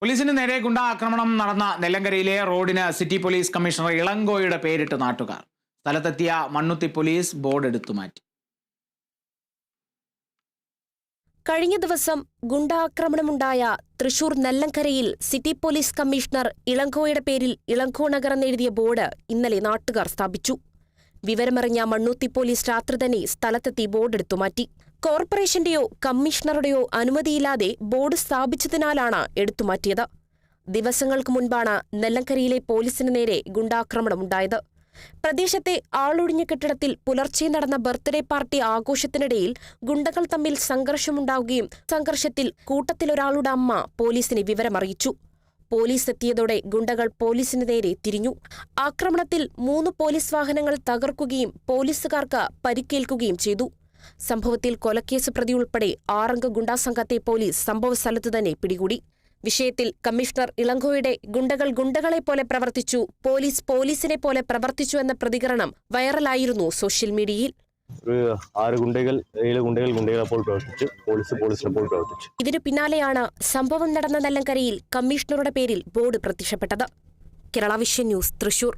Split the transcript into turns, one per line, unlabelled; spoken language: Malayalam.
പോലീസിന് നേരെ ഗുണ്ടാക്രമണം നടന്ന നെല്ലങ്കരയിലെ റോഡിന് സിറ്റി പോലീസ് കമ്മീഷണർ ഇളങ്കോയുടെ പേരിട്ട് നാട്ടുകാർ. സ്ഥലത്തെത്തിയ മണ്ണുത്തി പോലീസ് ബോർഡ് എടുത്തു മാറ്റി.
കഴിഞ്ഞ ദിവസം ഗുണ്ടാക്രമണമുണ്ടായ തൃശൂർ നെല്ലങ്കരയിൽ സിറ്റി പോലീസ് കമ്മീഷണർ ഇളങ്കോയുടെ പേരിൽ ഇളങ്കോ നഗർ എന്നെഴുതിയ ബോർഡ് ഇന്നലെ നാട്ടുകാർ സ്ഥാപിച്ചു. വിവരമറിഞ്ഞ മണ്ണുത്തി പോലീസ് രാത്രി തന്നെ സ്ഥലത്തെത്തി ബോർഡ് എടുത്തു മാറ്റി. കോർപ്പറേഷന്റെയോ കമ്മീഷണറുടെയോ അനുമതിയില്ലാതെ ബോർഡ് സ്ഥാപിച്ചതിനാലാണ് എടുത്തുമാറ്റിയത്. ദിവസങ്ങൾക്ക് മുൻപാണ് നെല്ലങ്കരയിലെ പോലീസിന് നേരെ ഗുണ്ടാക്രമണമുണ്ടായത്. പ്രദേശത്തെ ആളൊഴിഞ്ഞ കെട്ടിടത്തിൽ പുലർച്ചെ നടന്ന ബർത്ത്ഡേ പാർട്ടി ആഘോഷത്തിനിടയിൽ ഗുണ്ടകൾ തമ്മിൽ സംഘർഷമുണ്ടാവുകയും സംഘർഷത്തിൽ കൂട്ടത്തിലൊരാളുടെ അമ്മ പോലീസിനെ വിവരമറിയിച്ചു. പോലീസ് എത്തിയതോടെ ഗുണ്ടകൾ പോലീസിന് നേരെ തിരിഞ്ഞു. ആക്രമണത്തിൽ 3 പോലീസ് വാഹനങ്ങൾ തകർക്കുകയും പോലീസുകാർക്ക് പരിക്കേൽക്കുകയും ചെയ്തു. സംഭവത്തിൽ കൊലക്കേസ് പ്രതി ഉൾപ്പെടെ 6 അംഗ ഗുണ്ടാസംഘത്തെ പോലീസ് സംഭവസ്ഥലത്ത് തന്നെ പിടികൂടി. വിഷയത്തിൽ കമ്മീഷണർ ഇളങ്കോയുടെ ഗുണ്ടകൾ ഗുണ്ടകളെപ്പോലെ പ്രവർത്തിച്ചു, പോലീസ് പോലീസിനെ പോലെ പ്രവർത്തിച്ചു എന്ന പ്രതികരണം വൈറലായിരുന്നു സോഷ്യൽ മീഡിയയിൽ. ഇതിനു പിന്നാലെയാണ് സംഭവം നടന്ന നെല്ലങ്കരയിൽ കമ്മീഷണറുടെ പേരിൽ ബോർഡ് പ്രത്യക്ഷപ്പെട്ടത്. Kerala vision news, Thrissur.